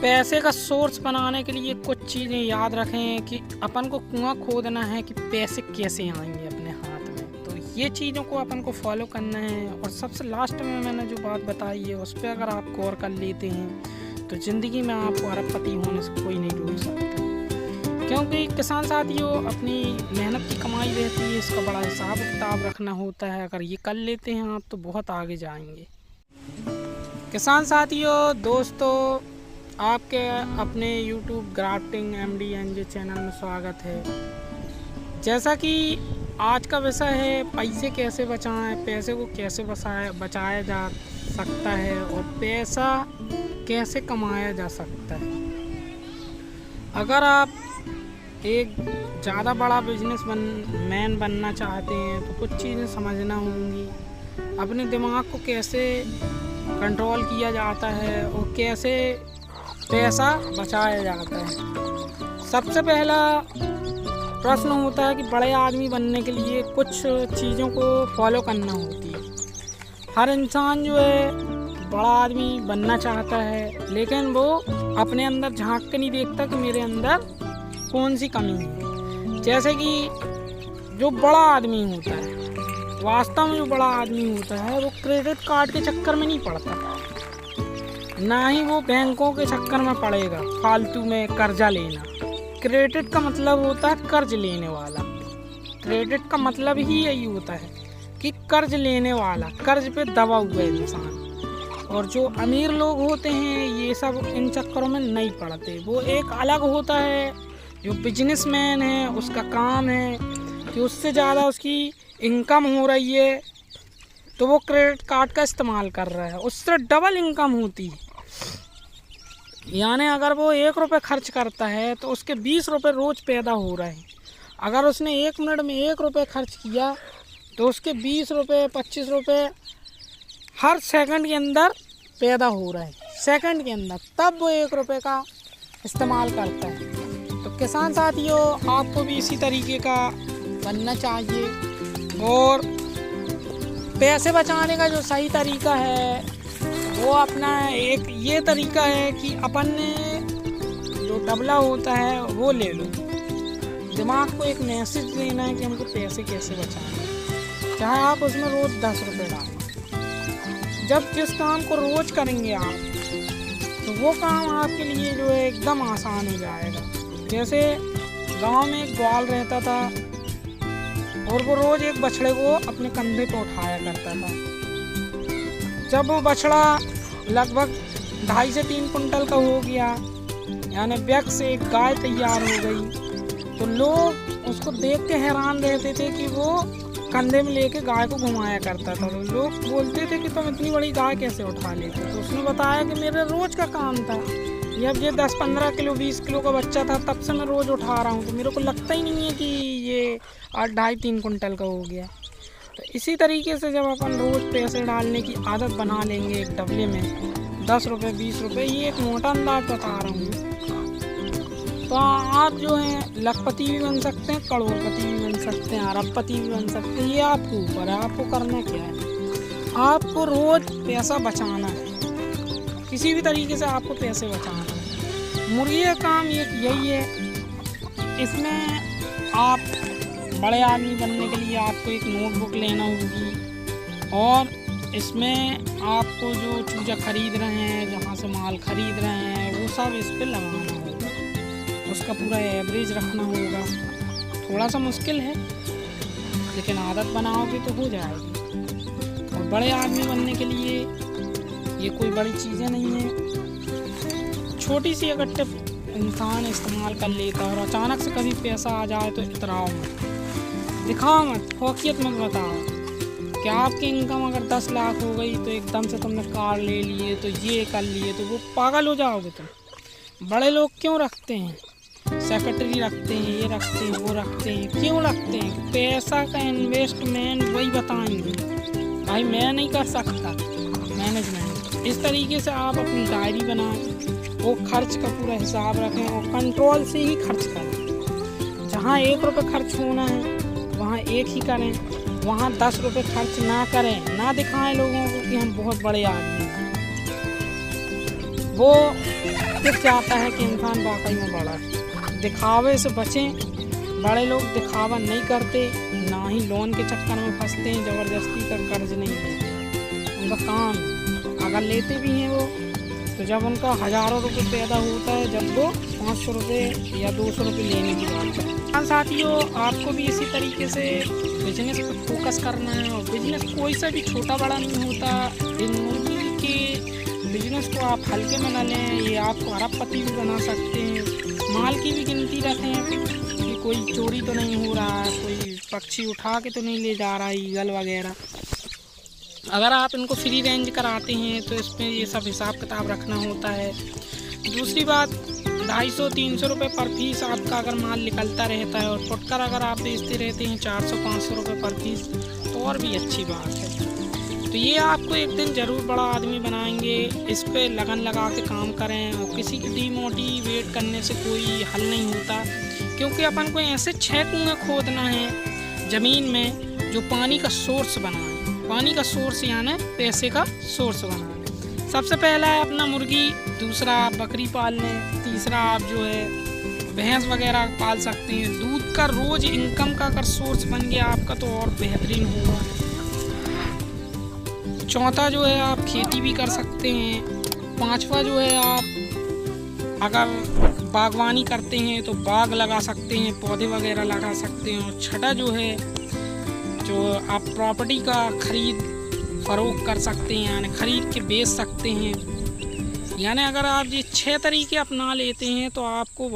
पैसे का सोर्स बनाने के लिए कुछ चीज़ें याद रखें कि अपन को कुआं खोदना है कि पैसे कैसे आएंगे अपने हाथ में। तो ये चीज़ों को अपन को फॉलो करना है। और सबसे लास्ट में मैंने जो बात बताई है उस पर अगर आप गौर कर लेते हैं तो ज़िंदगी में आपको अरबपति होने से कोई नहीं रोक सकता। क्योंकि किसान साथियों अपनी मेहनत की कमाई रहती है, इसका बड़ा हिसाब किताब रखना होता है। अगर ये कर लेते हैं आप तो बहुत आगे जाएंगे। किसान साथियों दोस्तों, आपके अपने YouTube ग्राफ्टिंग MDNJ चैनल में स्वागत है। जैसा कि आज का विषय है पैसे कैसे बचाएं, पैसे को कैसे बचाया जा सकता है और पैसा कैसे कमाया जा सकता है। अगर आप एक ज़्यादा बड़ा मैन बनना चाहते हैं तो कुछ चीज़ें समझना होंगी। अपने दिमाग को कैसे कंट्रोल किया जाता है और कैसे पैसा बचाया जाता है। सबसे पहला प्रश्न होता है कि बड़े आदमी बनने के लिए कुछ चीज़ों को फॉलो करना होती है। हर इंसान जो है बड़ा आदमी बनना चाहता है, लेकिन वो अपने अंदर झांक के नहीं देखता कि मेरे अंदर कौन सी कमी है। जैसे कि जो बड़ा आदमी होता है, वास्तव में जो बड़ा आदमी होता है वो क्रेडिट कार्ड के चक्कर में नहीं पड़ता, ना ही वो बैंकों के चक्कर में पड़ेगा फालतू में कर्जा लेना। क्रेडिट का मतलब होता है कर्ज लेने वाला। क्रेडिट का मतलब ही यही होता है कि कर्ज लेने वाला, कर्ज पे दबा हुआ इंसान। और जो अमीर लोग होते हैं ये सब इन चक्करों में नहीं पड़ते। वो एक अलग होता है जो बिजनेसमैन है, उसका काम है कि उससे ज़्यादा उसकी इनकम हो रही है तो वो क्रेडिट कार्ड का इस्तेमाल कर रहा है, उससे डबल इनकम होती है। यानी अगर वो 1 रुपये खर्च करता है तो उसके 20 रुपये रोज़ पैदा हो रहे हैं। अगर उसने 1 मिनट में 1 रुपये खर्च किया तो उसके 20 रुपये 25 रुपये हर सेकंड के अंदर पैदा हो रहे हैं, सेकंड के अंदर। तब वो 1 रुपये का इस्तेमाल करता है। तो किसान साथियों आपको भी इसी तरीके का बनना चाहिए। और पैसे बचाने का जो सही तरीका है वो अपना एक ये तरीका है कि अपन ने जो डबला होता है वो ले लो। दिमाग को एक मैसेज देना है कि हमको पैसे कैसे बचाने, चाहे आप उसमें रोज़ 10 रुपये डालें। जब जिस काम को रोज़ करेंगे आप तो वो काम आपके लिए जो है एकदम आसान हो जाएगा। जैसे गांव में एक ग्वाल रहता था और वो रोज़ एक बछड़े को अपने कंधे पर उठाया करता था। जब वो बछड़ा लगभग 2.5 से 3 कुंटल का हो गया, यानी बैग से एक गाय तैयार हो गई, तो लोग उसको देख के हैरान रहते थे कि वो कंधे में लेके गाय को घुमाया करता था। तो लोग बोलते थे कि तुम इतनी बड़ी गाय कैसे उठा लेते। तो उसने बताया कि मेरे रोज़ का काम था, जब ये 10-15 किलो 20 किलो का बच्चा था तब से मैं रोज़ उठा रहा हूँ, तो मेरे को लगता ही नहीं है कि ये 2.5-3 कुंटल का हो गया। तो इसी तरीके से जब अपन रोज़ पैसे डालने की आदत बना लेंगे एक डबले में 10 रुपये 20 रुपये, ये एक मोटा अंदाज बता रहा हूँ, तो आप जो हैं लखपति भी बन सकते हैं, करोड़पति भी बन सकते हैं, अरबपति भी बन सकते हैं। ये आपके ऊपर है, आपको करना क्या है। आपको रोज़ पैसा बचाना है, किसी भी तरीके से आपको पैसे बचाना है। मुर्गी का काम यही है। इसमें आप बड़े आदमी बनने के लिए आपको एक नोटबुक लेना होगी और इसमें आपको जो चीज़ें खरीद रहे हैं, जहाँ से माल खरीद रहे हैं, वो सब इस पर लगाना होगा। उसका पूरा एवरेज रखना होगा। थोड़ा सा मुश्किल है लेकिन आदत बनाओगे तो हो जाएगी। और बड़े आदमी बनने के लिए ये कोई बड़ी चीज़ें नहीं है, छोटी सी अगर टिप इंसान इस्तेमाल कर लेता है और अचानक से कभी पैसा आ जाए तो इतराओ मत, दिखाओ मत, फोकियत मत बताओ। क्या आपकी इनकम अगर 10 लाख हो गई तो एकदम से तुमने कार ले लिए, तो ये कर लिए, तो वो पागल हो जाओगे तुम। बड़े लोग क्यों रखते हैं, सेक्रेटरी रखते हैं, ये रखते हैं, वो रखते हैं, क्यों रखते हैं? पैसा का इन्वेस्टमेंट वही बताएंगे, भाई मैं नहीं कर सकता मैनेजमेंट। इस तरीके से आप अपनी डायरी बनाएं, वो खर्च का पूरा हिसाब रखें और कंट्रोल से ही खर्च करें। जहाँ 1 रुपये खर्च होना है वहाँ 1 ही करें, वहाँ 10 रुपये खर्च ना करें। ना दिखाएं लोगों को कि हम बहुत बड़े आदमी हैं। वो दिख जाता है कि इंसान वाकई में बड़ा है। दिखावे से बचें। बड़े लोग दिखावा नहीं करते, ना ही लोन के चक्कर में फंसते हैं, ज़बरदस्ती कर कर्ज नहीं लेते। उनका काम अगर लेते भी हैं वो, तो जब उनका हज़ारों रुपये पैदा होता है, जब वो 500 रुपये या 200 रुपये लेने की बात करते हैं। हाँ साथियों, आपको भी इसी तरीके से बिजनेस पर फोकस करना है। और बिजनेस कोई सा भी छोटा बड़ा नहीं होता। इन मुर्गी के बिजनेस को आप हल्के में न लें, ये आपको अरबपति भी बना सकते हैं। माल की भी गिनती रखें कि कोई चोरी तो नहीं हो रहा है, कोई पक्षी उठा के तो नहीं ले जा रहा है, ईगल वगैरह। अगर आप इनको फ्री रेंज कराते हैं तो इसमें ये सब हिसाब किताब रखना होता है। दूसरी बात, 250-300 रुपये पर पीस आपका अगर माल निकलता रहता है, और फुटकर अगर आप बेचते रहते हैं 400-500 रुपये पर पीस, तो और भी अच्छी बात है। तो ये आपको एक दिन ज़रूर बड़ा आदमी बनाएंगे। इस पे लगन लगा के काम करें, और किसी की डीमोटिवेट करने से कोई हल नहीं होता। क्योंकि अपन को ऐसे 6 कुएँ खोदना है ज़मीन में जो पानी का सोर्स बनाए। पानी का सोर्स यानी पैसे का सोर्स बनाए। सबसे पहला है अपना मुर्गी, दूसरा आप बकरी पाल लें, तीसरा आप जो है भैंस वगैरह पाल सकते हैं। दूध का रोज़ इनकम का अगर सोर्स बन गया आपका तो और बेहतरीन होगा। चौथा जो है आप खेती भी कर सकते हैं। पांचवा जो है आप अगर बागवानी करते हैं तो बाग लगा सकते हैं, पौधे वगैरह लगा सकते हैं। और छठा जो है जो आप प्रॉपर्टी का खरीद फरोख्त कर सकते हैं, यानी खरीद के बेच सकते हैं। यानी अगर आप ये 6 तरीके अपना लेते हैं तो आपको